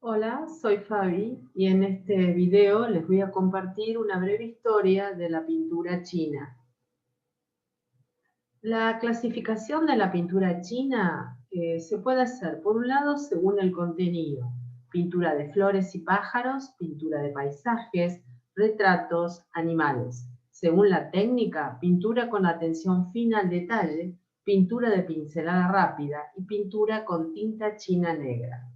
Hola, soy Fabi y en este video les voy a compartir una breve historia de la pintura china. La clasificación de la pintura china se puede hacer, por un lado, según el contenido: pintura de flores y pájaros, pintura de paisajes, retratos, animales. Según la técnica, pintura con atención fina al detalle, pintura de pincelada rápida y pintura con tinta china negra.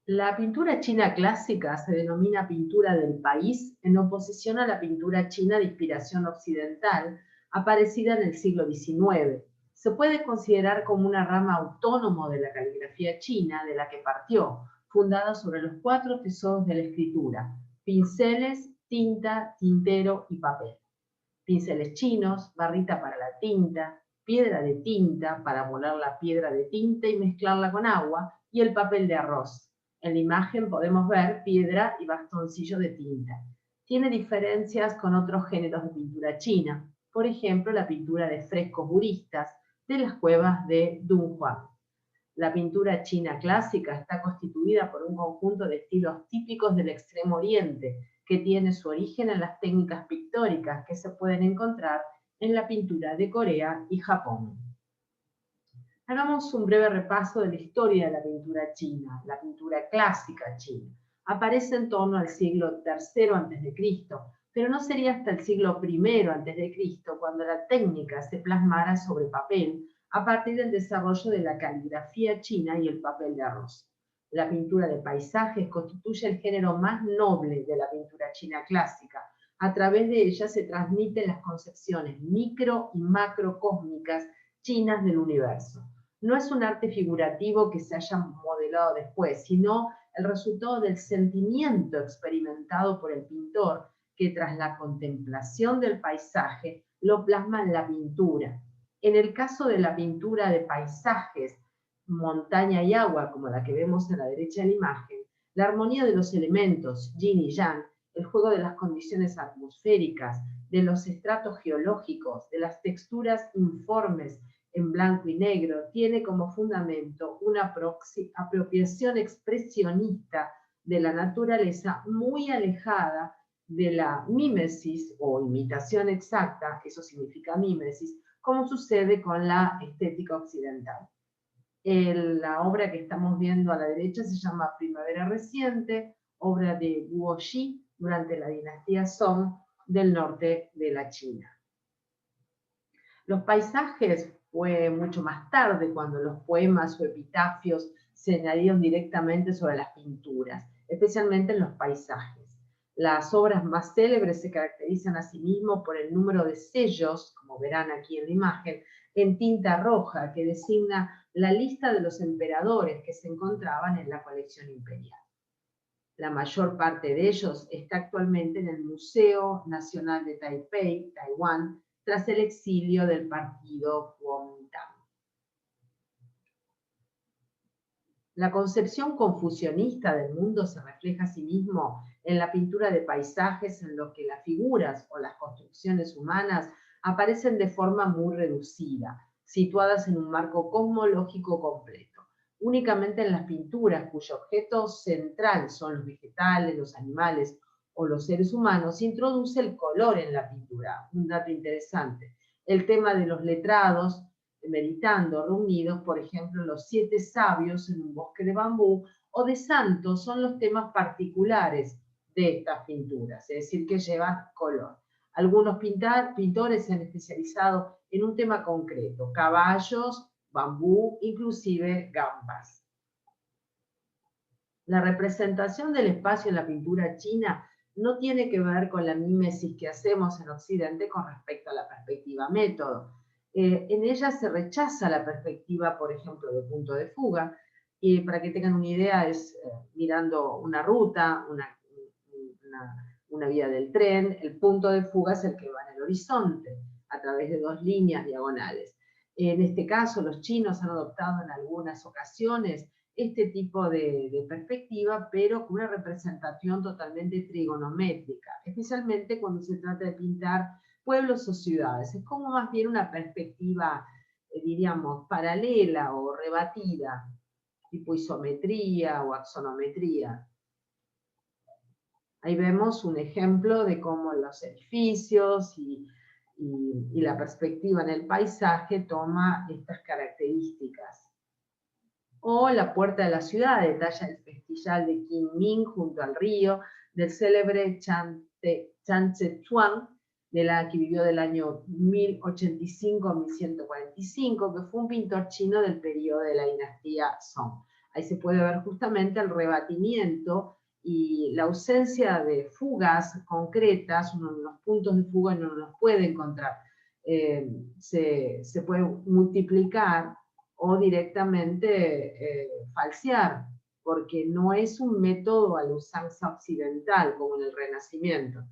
La pintura china clásica se denomina pintura del país en oposición a la pintura china de inspiración occidental, aparecida en el siglo XIX. Se puede considerar como una rama autónoma de la caligrafía china de la que partió, fundada sobre los 4 tesoros de la escritura: pinceles, tinta, tintero y papel. Pinceles chinos, barrita para la tinta, piedra de tinta para moler la piedra de tinta y mezclarla con agua, y el papel de arroz. En la imagen podemos ver piedra y bastoncillo de tinta. Tiene diferencias con otros géneros de pintura china, por ejemplo la pintura de frescos budistas de las cuevas de Dunhuang. La pintura china clásica está constituida por un conjunto de estilos típicos del Extremo Oriente, que tiene su origen en las técnicas pictóricas que se pueden encontrar en la pintura de Corea y Japón. Hagamos un breve repaso de la historia de la pintura china. La pintura clásica china aparece en torno al siglo III a.C., pero no sería hasta el siglo I a.C. cuando la técnica se plasmara sobre papel a partir del desarrollo de la caligrafía china y el papel de arroz. La pintura de paisajes constituye el género más noble de la pintura china clásica. A través de ella se transmiten las concepciones micro y macrocósmicas chinas del universo. No es un arte figurativo que se haya modelado después, sino el resultado del sentimiento experimentado por el pintor, que tras la contemplación del paisaje lo plasma en la pintura. En el caso de la pintura de paisajes, montaña y agua, como la que vemos a la derecha de la imagen, la armonía de los elementos, yin y yang, el juego de las condiciones atmosféricas, de los estratos geológicos, de las texturas informes en blanco y negro, tiene como fundamento una apropiación expresionista de la naturaleza muy alejada de la mímesis o imitación exacta, eso significa mímesis, como sucede con la estética occidental. La obra que estamos viendo a la derecha se llama Primavera Reciente, obra de Guo Xi durante la dinastía Song del norte de la China. Los paisajes fue mucho más tarde, cuando los poemas o epitafios se añadieron directamente sobre las pinturas, especialmente en los paisajes. Las obras más célebres se caracterizan asimismo por el número de sellos, como verán aquí en la imagen, en tinta roja, que designa la lista de los emperadores que se encontraban en la colección imperial. La mayor parte de ellos está actualmente en el Museo Nacional de Taipei, Taiwán, tras el exilio del partido Kuomintang. La concepción confucionista del mundo se refleja asimismo en la pintura de paisajes, en lo que las figuras o las construcciones humanas aparecen de forma muy reducida, situadas en un marco cosmológico completo. Únicamente en las pinturas cuyo objeto central son los vegetales, los animales o los seres humanos, se introduce el color en la pintura. Un dato interesante: el tema de los letrados meditando reunidos, por ejemplo, los 7 sabios en un bosque de bambú, o de santos, son los temas particulares de estas pinturas, es decir, que llevan color. Algunos pintores se han especializado en un tema concreto: caballos, bambú, inclusive gambas. La representación del espacio en la pintura china no tiene que ver con la mímesis que hacemos en Occidente con respecto a la perspectiva método. En ella se rechaza la perspectiva, por ejemplo, de punto de fuga, y para que tengan una idea es mirando una ruta, una vía del tren. El punto de fuga es el que va en el horizonte, a través de 2 líneas diagonales. En este caso, los chinos han adoptado en algunas ocasiones este tipo de perspectiva, pero con una representación totalmente trigonométrica, especialmente cuando se trata de pintar pueblos o ciudades. Es como más bien una perspectiva, diríamos, paralela o rebatida tipo isometría o axonometría. Ahí vemos un ejemplo de cómo los edificios y la perspectiva en el paisaje toma estas características. O la puerta de la ciudad detalla el festival de Kinming junto al río del célebre Chan Tze-Chuan, que vivió del año 1085 a 1145, que fue un pintor chino del periodo de la dinastía Song. Ahí se puede ver justamente el rebatimiento y la ausencia de fugas concretas, los puntos de fuga no los puede encontrar. Se puede multiplicar o directamente falsear, porque no es un método a la usanza occidental, como en el Renacimiento.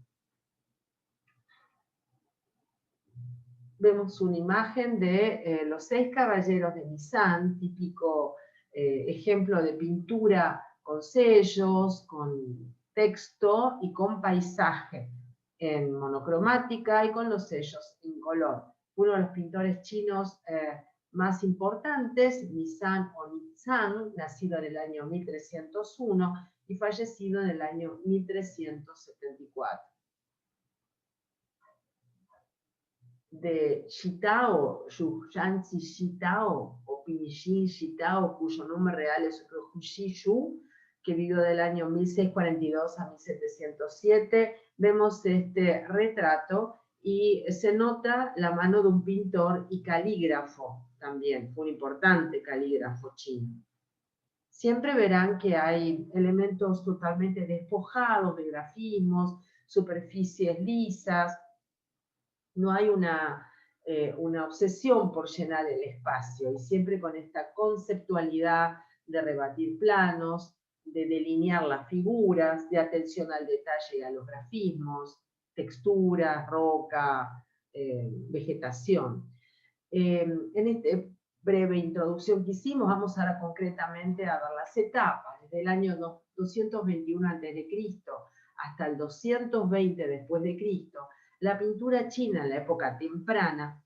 Vemos una imagen de los 6 caballeros de Nizam, típico ejemplo de pintura con sellos, con texto y con paisaje, en monocromática y con los sellos en color. Uno de los pintores chinos más importantes, Nizam o Nizam, nacido en el año 1301 y fallecido en el año 1374. De Shitao, Yuyanzi Shitao, o Pinyin Shitao, cuyo nombre real es Hu Shu, que vivió del año 1642 a 1707, vemos este retrato y se nota la mano de un pintor y calígrafo también, fue un importante calígrafo chino. Siempre verán que hay elementos totalmente despojados de grafismos, superficies lisas, no hay una obsesión por llenar el espacio, y siempre con esta conceptualidad de rebatir planos, de delinear las figuras, de atención al detalle y a los grafismos, texturas, roca, vegetación. En esta breve introducción que hicimos, vamos ahora concretamente a ver las etapas. Desde el año 221 a.C. hasta el 220 después de Cristo, la pintura china en la época temprana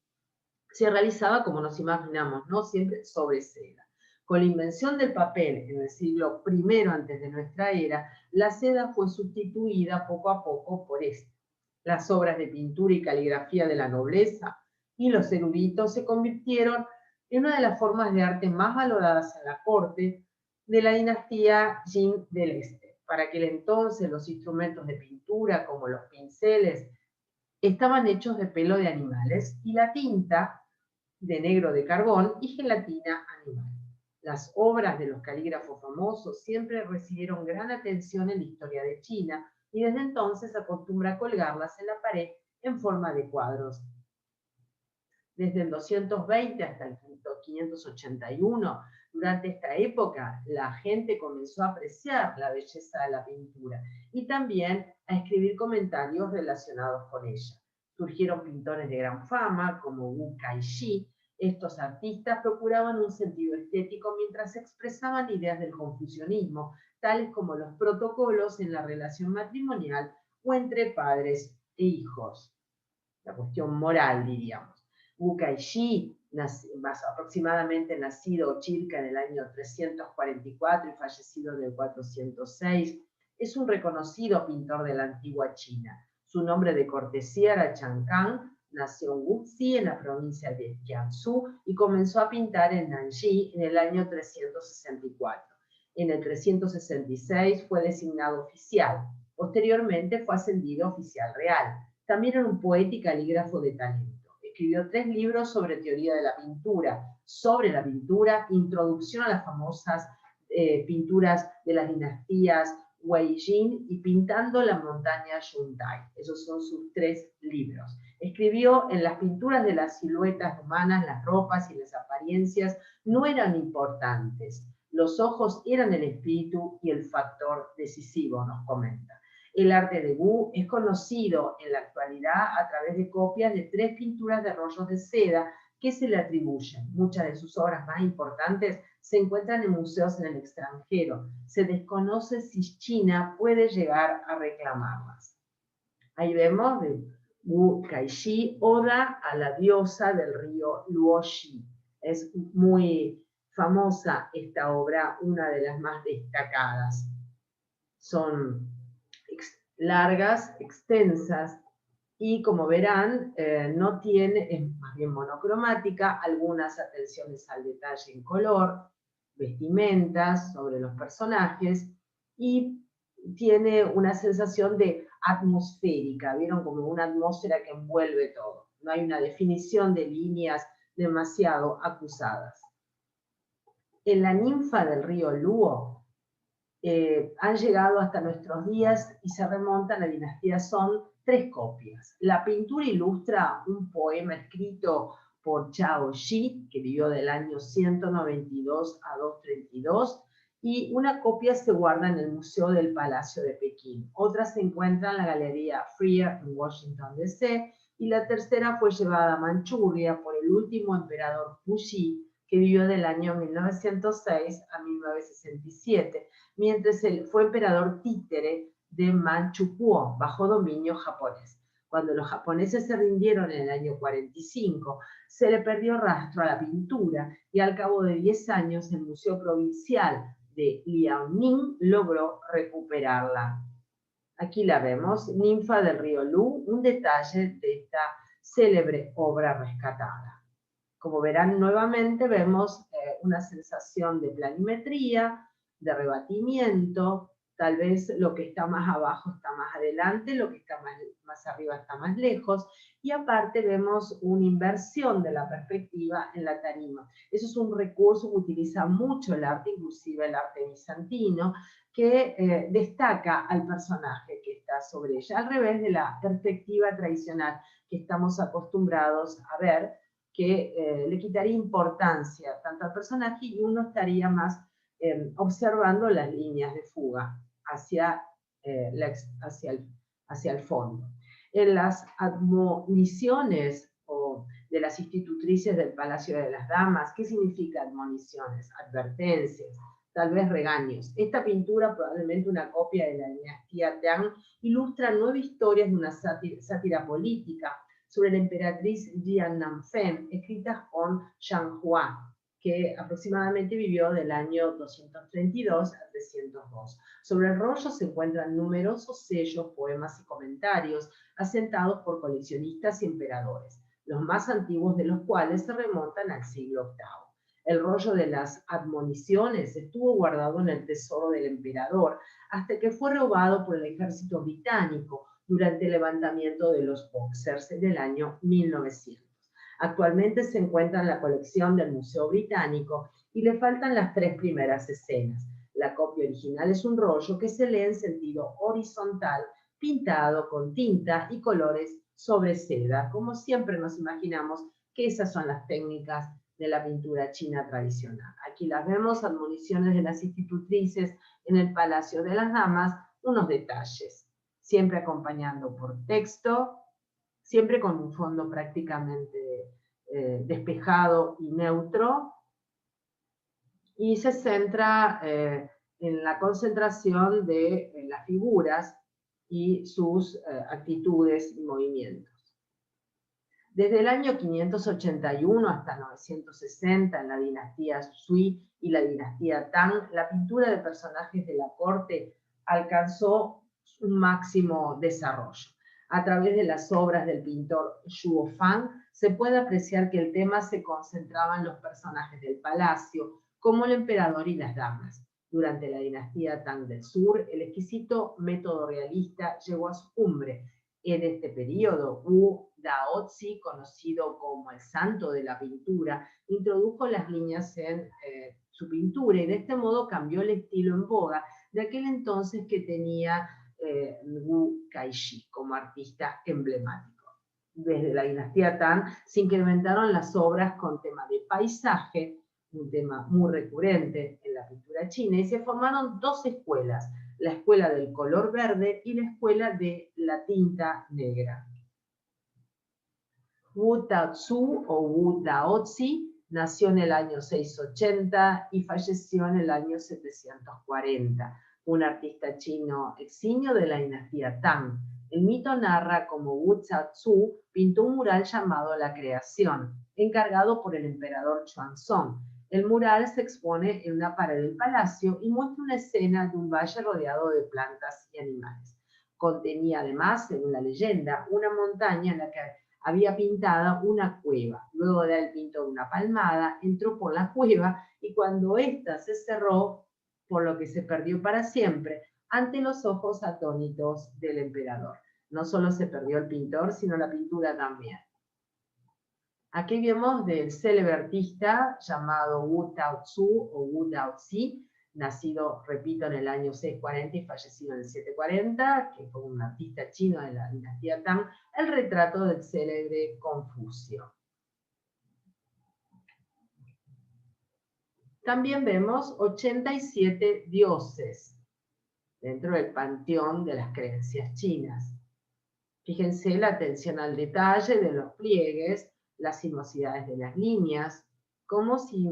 se realizaba, como nos imaginamos, ¿no? Siempre sobre seda. Con la invención del papel en el siglo I antes de nuestra era, la seda fue sustituida poco a poco por esta. Las obras de pintura y caligrafía de la nobleza y los eruditos se convirtieron en una de las formas de arte más valoradas en la corte de la dinastía Jin del Este. Para aquel entonces, los instrumentos de pintura, como los pinceles, estaban hechos de pelo de animales y la tinta de negro de carbón y gelatina animal. Las obras de los calígrafos famosos siempre recibieron gran atención en la historia de China y desde entonces se acostumbra a colgarlas en la pared en forma de cuadros. Desde el 220 hasta el 581, durante esta época, la gente comenzó a apreciar la belleza de la pintura y también a escribir comentarios relacionados con ella. Surgieron pintores de gran fama, como Wu Kaishi. Estos artistas procuraban un sentido estético mientras expresaban ideas del confucianismo, tales como los protocolos en la relación matrimonial o entre padres e hijos. La cuestión moral, diríamos. Wu Kaishi, aproximadamente nacido Chilca en el año 344 y fallecido en el 406, es un reconocido pintor de la antigua China. Su nombre de cortesía era Chan Kang, nació en Wuxi, en la provincia de Jiangsu, y comenzó a pintar en Nanji en el año 364. En el 366 fue designado oficial. Posteriormente fue ascendido a oficial real. También era un poeta y calígrafo de talento. Escribió 3 libros sobre teoría de la pintura, sobre la pintura, introducción a las famosas pinturas de las dinastías Wei Jin y pintando la montaña Yuntai. Esos son sus 3 libros. Escribió en las pinturas de las siluetas humanas, las ropas y las apariencias no eran importantes. Los ojos eran el espíritu y el factor decisivo, nos comenta. El arte de Wu es conocido en la actualidad a través de copias de 3 pinturas de rollos de seda que se le atribuyen. Muchas de sus obras más importantes se encuentran en museos en el extranjero. Se desconoce si China puede llegar a reclamarlas. Ahí vemos de Wu Kaishi, Oda a la diosa del río Luoxi. Es muy famosa esta obra, una de las más destacadas. Son largas, extensas, y como verán, no tiene, es más bien monocromática, algunas atenciones al detalle en color, vestimentas sobre los personajes, y tiene una sensación de atmosférica, ¿vieron? Como una atmósfera que envuelve todo. No hay una definición de líneas demasiado acusadas. En la ninfa del río Luo han llegado hasta nuestros días y se remontan a la dinastía Song 3 copias. La pintura ilustra un poema escrito por Chao Shi, que vivió del año 192 a 232, y una copia se guarda en el Museo del Palacio de Pekín. Otra se encuentra en la Galería Freer en Washington, D.C., y la tercera fue llevada a Manchuria por el último emperador Puyi, que vivió del año 1906 a 1967, mientras él fue emperador títere de Manchukuo, bajo dominio japonés. Cuando los japoneses se rindieron en el año 45, se le perdió rastro a la pintura y al cabo de 10 años el Museo Provincial de Liaoning logró recuperarla. Aquí la vemos, ninfa del río Lu, un detalle de esta célebre obra rescatada. Como verán, nuevamente vemos una sensación de planimetría, de rebatimiento, tal vez lo que está más abajo está más adelante, lo que está más arriba está más lejos, y aparte vemos una inversión de la perspectiva en la tarima. Eso es un recurso que utiliza mucho el arte, inclusive el arte bizantino, que destaca al personaje que está sobre ella, al revés de la perspectiva tradicional que estamos acostumbrados a ver, que le quitaría importancia tanto al personaje y uno estaría más observando las líneas de fuga hacia, hacia el fondo. En las admoniciones de las institutrices del Palacio de las Damas, ¿qué significa admoniciones? Advertencias, tal vez regaños. Esta pintura, probablemente una copia de la dinastía Tang, ilustra 9 historias de una sátira política sobre la emperatriz Jian Nanfen, escritas por Zhang Hua, que aproximadamente vivió del año 232 a 302. Sobre el rollo se encuentran numerosos sellos, poemas y comentarios asentados por coleccionistas y emperadores, los más antiguos de los cuales se remontan al siglo VIII. El rollo de las admoniciones estuvo guardado en el tesoro del emperador hasta que fue robado por el ejército británico durante el levantamiento de los Boxers del año 1900. Actualmente se encuentra en la colección del Museo Británico y le faltan las 3 primeras escenas. La copia original es un rollo que se lee en sentido horizontal, pintado con tinta y colores sobre seda, como siempre nos imaginamos que esas son las técnicas de la pintura china tradicional. Aquí las vemos, admoniciones de las institutrices en el Palacio de las Damas, unos detalles, siempre acompañando por texto, siempre con un fondo prácticamente despejado y neutro, y se centra en la concentración de las figuras y sus actitudes y movimientos. Desde el año 581 hasta 960, en la dinastía Sui y la dinastía Tang, la pintura de personajes de la corte alcanzó un máximo desarrollo. A través de las obras del pintor Xu Fan, se puede apreciar que el tema se concentraba en los personajes del palacio, como el emperador y las damas. Durante la dinastía Tang del Sur, el exquisito método realista llegó a su cumbre. En este periodo, Wu Daozi, conocido como el santo de la pintura, introdujo las líneas en su pintura y de este modo cambió el estilo en boga de aquel entonces que tenía Wu Kaishi como artista emblemático. Desde la dinastía Tang se incrementaron las obras con tema de paisaje, un tema muy recurrente en la pintura china, y se formaron 2 escuelas, la escuela del color verde y la escuela de la tinta negra. Wu Daozi o Wu Daozi nació en el año 680 y falleció en el año 740, un artista chino eximio de la dinastía Tang. El mito narra cómo Wu Daozi pintó un mural llamado La Creación, encargado por el emperador Xuanzong, El mural se expone en una pared del palacio y muestra una escena de un valle rodeado de plantas y animales. Contenía además, según la leyenda, una montaña en la que había pintada una cueva. Luego de el pintor una palmada, entró por la cueva y cuando ésta se cerró, por lo que se perdió para siempre, ante los ojos atónitos del emperador. No solo se perdió el pintor, sino la pintura también. Aquí vemos del célebre artista llamado Wu Taozi o Wu Daozi, nacido, repito, en el año 640 y fallecido en el 740, que fue un artista chino de la dinastía Tang, el retrato del célebre Confucio. También vemos 87 dioses dentro del panteón de las creencias chinas. Fíjense la atención al detalle de los pliegues, las sinuosidades de las líneas, como si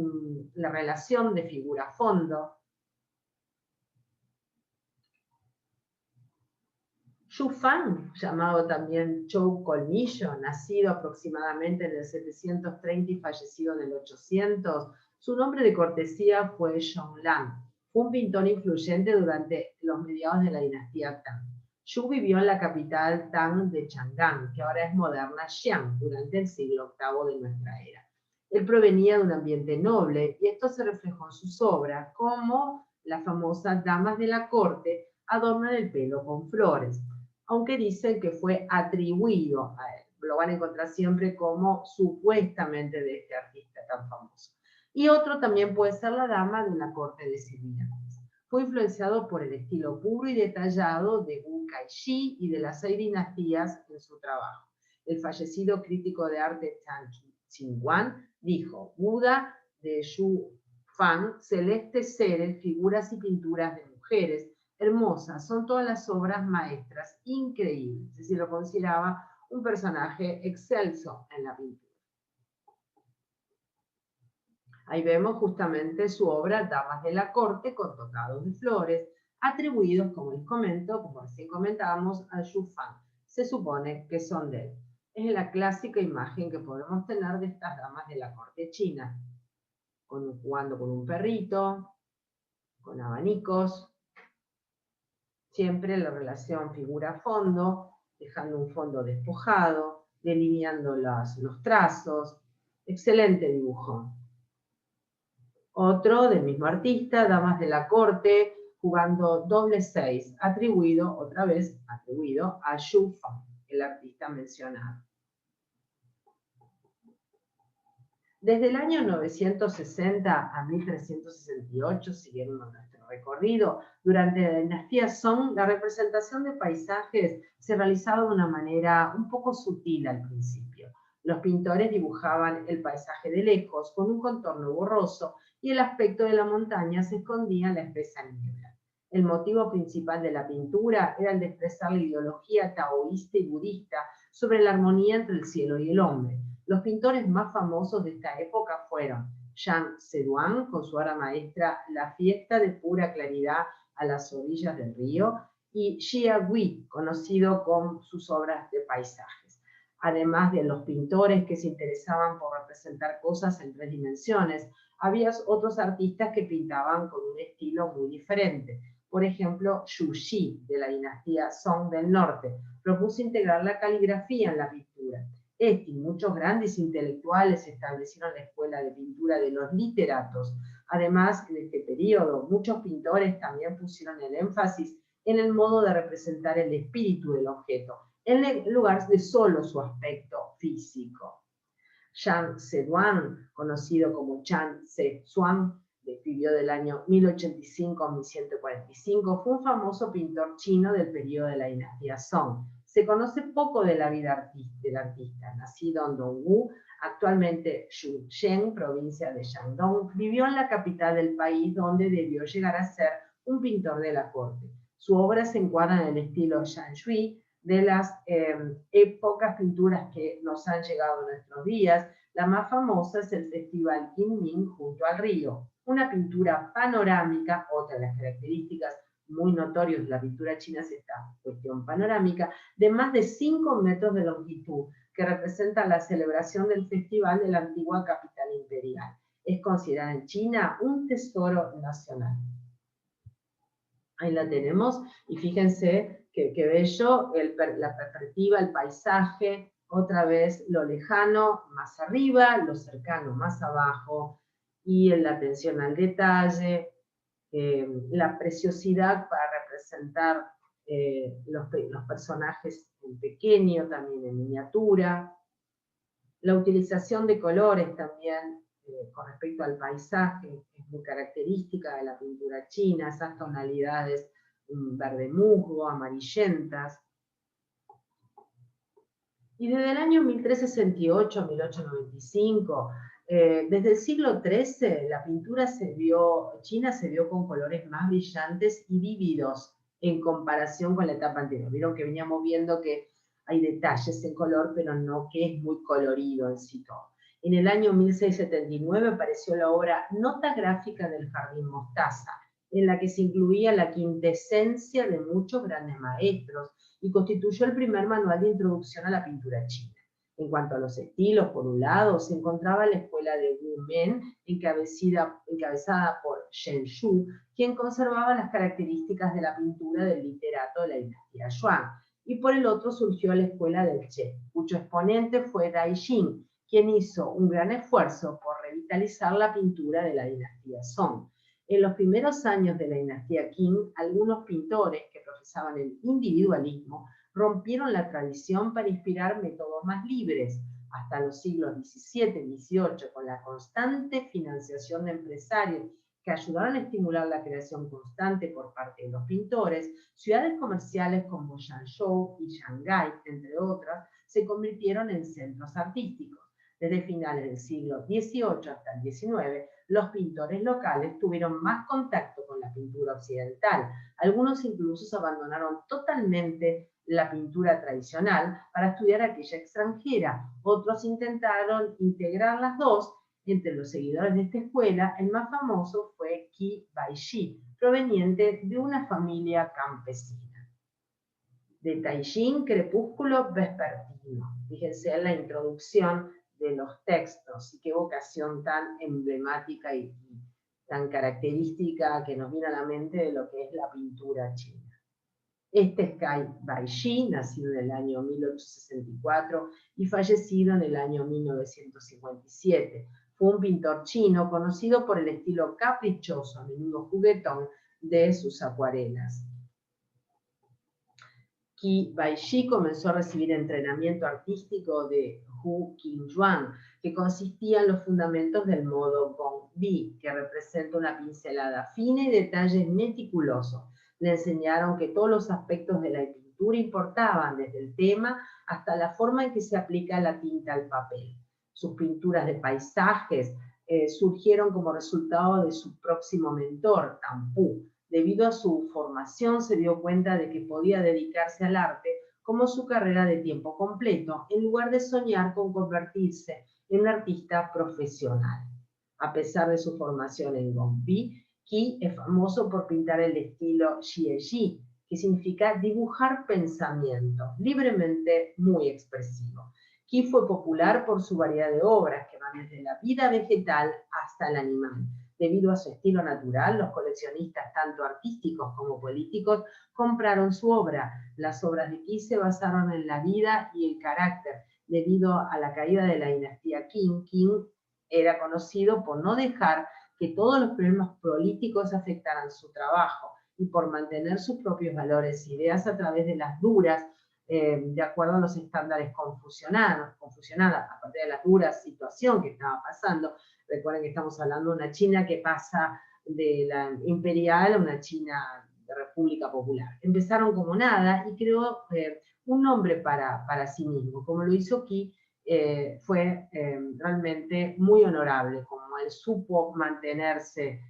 la relación de figura-fondo. Xu Fan, llamado también Chou Colmillo, nacido aproximadamente en el 730 y fallecido en el 800, su nombre de cortesía fue Zhonglan. Fue un pintor influyente durante los mediados de la dinastía Tang. Xu vivió en la capital Tang de Chang'an, que ahora es moderna Xi'an, durante el siglo VIII de nuestra era. Él provenía de un ambiente noble y esto se reflejó en sus obras, como las famosas damas de la corte adornan el pelo con flores, aunque dicen que fue atribuido a él. Lo van a encontrar siempre como supuestamente de este artista tan famoso. Y otro también puede ser la dama de la corte de Sirmiantes. Fue influenciado por el estilo puro y detallado de Wu Kaishi y de las 6 dinastías en su trabajo. El fallecido crítico de arte Zhang Qingwan dijo: Buda de Xu Fan, celestes seres, figuras y pinturas de mujeres, hermosas, son todas las obras maestras, increíbles. Es decir, lo consideraba un personaje excelso en la pintura. Ahí vemos justamente su obra Damas de la Corte con tocados de flores, atribuidos, como les comento, como recién comentábamos, a Xu Fan. Se supone que son de él. Es la clásica imagen que podemos tener de estas damas de la corte china, jugando con un perrito, con abanicos, siempre la relación figura-fondo, dejando un fondo despojado, delineando los trazos. Excelente dibujo. Otro del mismo artista, Damas de la Corte, jugando doble 6, atribuido, otra vez, atribuido a Xu Fan, el artista mencionado. Desde el año 960 a 1368, siguiendo nuestro recorrido, durante la dinastía Song, la representación de paisajes se realizaba de una manera un poco sutil al principio. Los pintores dibujaban el paisaje de lejos, con un contorno borroso, y el aspecto de la montaña se escondía en la espesa niebla. El motivo principal de la pintura era el de expresar la ideología taoísta y budista sobre la armonía entre el cielo y el hombre. Los pintores más famosos de esta época fueron Zhang Zeduan, con su obra maestra La fiesta de pura claridad a las orillas del río, y Jia Gui, conocido con sus obras de paisajes. Además de los pintores que se interesaban por representar cosas en 3 dimensiones, había otros artistas que pintaban con un estilo muy diferente. Por ejemplo, Xu Shi, de la dinastía Song del norte, propuso integrar la caligrafía en la pintura. Este y muchos grandes intelectuales establecieron la escuela de pintura de los literatos. Además, en este periodo, muchos pintores también pusieron el énfasis en el modo de representar el espíritu del objeto, en lugar de solo su aspecto físico. Zhang Zeduan, conocido como Zhang Zezuan, vivió del año 1085 a 1145, fue un famoso pintor chino del periodo de la dinastía Song. Se conoce poco de la vida del artista. Nacido en Dongwu, actualmente Shuzhen, provincia de Shandong, vivió en la capital del país, donde debió llegar a ser un pintor de la corte. Su obra se encuadra en el estilo Shanshui, de las pocas pinturas que nos han llegado a nuestros días. La más famosa es el Festival Kinming junto al río, una pintura panorámica. Otra de las características muy notorias de la pintura china es esta cuestión panorámica, de más de 5 metros de longitud, que representa la celebración del festival de la antigua capital imperial. Es considerada en China un tesoro nacional. Ahí la tenemos, y fíjense qué bello, la perspectiva, el paisaje, otra vez lo lejano más arriba, lo cercano más abajo, y la atención al detalle, la preciosidad para representar los personajes en pequeño, también en miniatura, la utilización de colores también con respecto al paisaje es muy característica de la pintura china, esas tonalidades verde musgo, amarillentas. Y desde el año 1368 a 1895, desde el siglo XIII, la pintura china se vio con colores más brillantes y vívidos en comparación con la etapa anterior. Vieron que veníamos viendo que hay detalles en color, pero no que es muy colorido en sí todo. En el año 1679 apareció la obra Nota gráfica del Jardín Mostaza, en la que se incluía la quintesencia de muchos grandes maestros, y constituyó el primer manual de introducción a la pintura china. En cuanto a los estilos, por un lado, se encontraba la escuela de Wu Men, encabezada por Shen Shu, quien conservaba las características de la pintura del literato de la dinastía Yuan, y por el otro surgió la escuela del Che, cuyo exponente fue Dai Jing, quien hizo un gran esfuerzo por revitalizar la pintura de la dinastía Song. En los primeros años de la dinastía Qing, algunos pintores que profesaban el individualismo rompieron la tradición para inspirar métodos más libres. Hasta los siglos XVII y XVIII, con la constante financiación de empresarios que ayudaron a estimular la creación constante por parte de los pintores, ciudades comerciales como Guangzhou y Shanghái, entre otras, se convirtieron en centros artísticos. Desde finales del siglo XVIII hasta el XIX, los pintores locales tuvieron más contacto con la pintura occidental. Algunos incluso abandonaron totalmente la pintura tradicional para estudiar aquella extranjera. Otros intentaron integrar las dos. Entre los seguidores de esta escuela, el más famoso fue Qi Baishi, proveniente de una familia campesina. De Taijin, Crepúsculo Vespertino. Fíjense en la introducción de los textos, y qué vocación tan emblemática y tan característica que nos viene a la mente de lo que es la pintura china. Este es Qi Baishi, nacido en el año 1864 y fallecido en el año 1957. Fue un pintor chino conocido por el estilo caprichoso, a menudo juguetón, de sus acuarelas. Qi Baishi comenzó a recibir entrenamiento artístico de Hu Qingyuan, que consistía en los fundamentos del modo Gongbi, que representa una pincelada fina y detalles meticulosos. Le enseñaron que todos los aspectos de la pintura importaban, desde el tema hasta la forma en que se aplica la tinta al papel. Sus pinturas de paisajes surgieron como resultado de su próximo mentor, Tampu. Debido a su formación, se dio cuenta de que podía dedicarse al arte como su carrera de tiempo completo, en lugar de soñar con convertirse en un artista profesional. A pesar de su formación en Gongbi, Qi es famoso por pintar el estilo Xieji, que significa dibujar pensamientos, libremente muy expresivo. Qi fue popular por su variedad de obras, que van desde la vida vegetal hasta el animal. Debido a su estilo natural, los coleccionistas, tanto artísticos como políticos, compraron su obra. Las obras de Qi se basaron en la vida y el carácter. Debido a la caída de la dinastía Qing, Qing era conocido por no dejar que todos los problemas políticos afectaran su trabajo y por mantener sus propios valores e ideas a través de las duras, de acuerdo a los estándares confucianos, a partir de la dura situación que estaba pasando. Recuerden que estamos hablando de una China que pasa de la imperial a una China de República Popular. Empezaron como nada y creó un nombre para sí mismo. Como lo hizo Qi, fue realmente muy honorable, como él supo mantenerse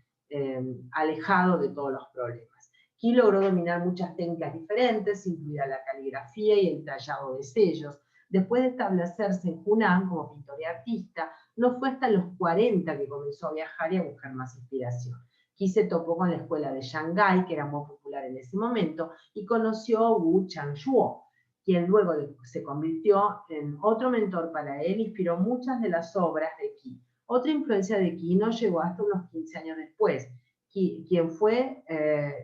alejado de todos los problemas. Qi logró dominar muchas técnicas diferentes, incluida la caligrafía y el tallado de sellos. Después de establecerse en Hunan como pintor y artista, no fue hasta los 40 que comenzó a viajar y a buscar más inspiración. Qi se topó con la escuela de Shanghái, que era muy popular en ese momento, y conoció a Wu Changzhuo, quien luego se convirtió en otro mentor para él, inspiró muchas de las obras de Qi. Otra influencia de Kino llegó hasta unos 15 años después, quien fue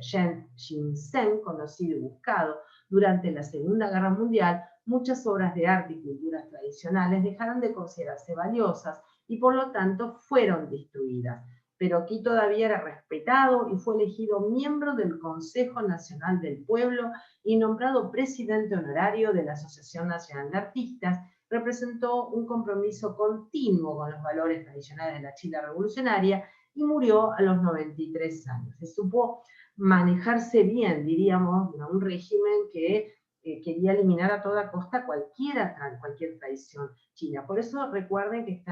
Shen Shinzen, conocido y buscado. Durante la Segunda Guerra Mundial, muchas obras de arte y culturas tradicionales dejaron de considerarse valiosas y por lo tanto fueron destruidas. Pero Qi todavía era respetado y fue elegido miembro del Consejo Nacional del Pueblo y nombrado presidente honorario de la Asociación Nacional de Artistas. Representó un compromiso continuo con los valores tradicionales de la China revolucionaria y murió a los 93 años. Se supo manejarse bien, diríamos, un régimen que quería eliminar a toda costa cualquier tradición china. Por eso recuerden que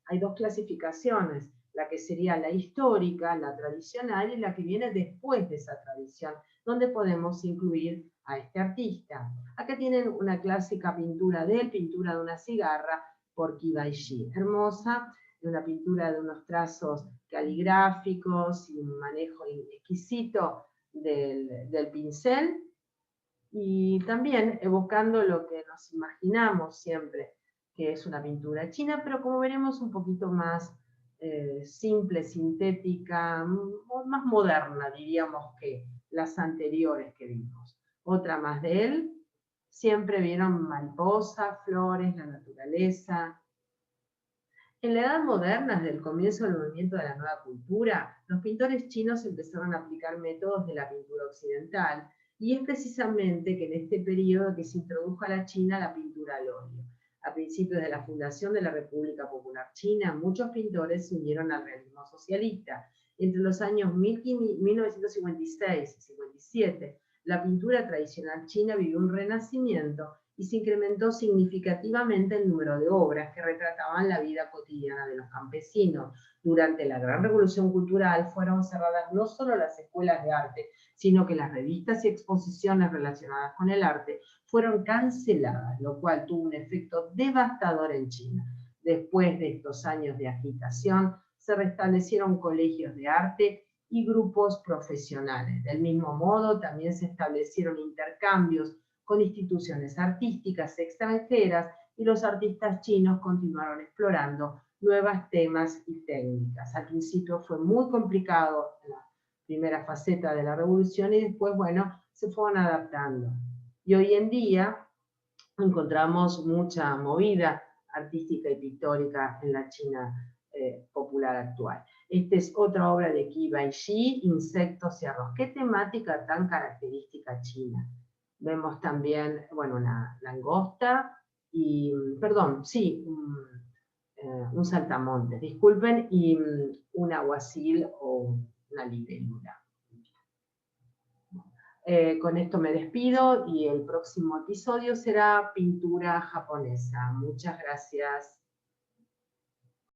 hay dos clasificaciones, la que sería la histórica, la tradicional, y la que viene después de esa tradición, donde podemos incluir a este artista. Acá tienen una clásica pintura de él, pintura de una cigarra, por Qi Baishi, hermosa, una pintura de unos trazos caligráficos y un manejo exquisito del pincel, y también evocando lo que nos imaginamos siempre, que es una pintura china, pero como veremos un poquito más simple, sintética, más moderna, diríamos, que las anteriores que vimos. Otra más de él, siempre vieron mariposas, flores, la naturaleza. En la Edad Moderna, desde el comienzo del movimiento de la nueva cultura, los pintores chinos empezaron a aplicar métodos de la pintura occidental, y es precisamente que en este periodo que se introdujo a la China la pintura al óleo. A principios de la fundación de la República Popular China, muchos pintores se unieron al realismo socialista. Entre los años 1956 y 57, la pintura tradicional china vivió un renacimiento y se incrementó significativamente el número de obras que retrataban la vida cotidiana de los campesinos. Durante la Gran Revolución Cultural fueron cerradas no solo las escuelas de arte, sino que las revistas y exposiciones relacionadas con el arte fueron canceladas, lo cual tuvo un efecto devastador en China. Después de estos años de agitación, se restablecieron colegios de arte y grupos profesionales. Del mismo modo, también se establecieron intercambios con instituciones artísticas extranjeras, y los artistas chinos continuaron explorando nuevos temas y técnicas. Al principio fue muy complicado la primera faceta de la revolución, y después, bueno, se fueron adaptando. Y hoy en día encontramos mucha movida artística y pictórica en la China popular actual. Esta es otra obra de Qi Baishi, Insectos y Arroz. ¿Qué temática tan característica china? Vemos también, bueno, una langosta y, perdón, sí, un saltamontes, disculpen, y un aguacil o una libélula. Con esto me despido y el próximo episodio será pintura japonesa. Muchas gracias.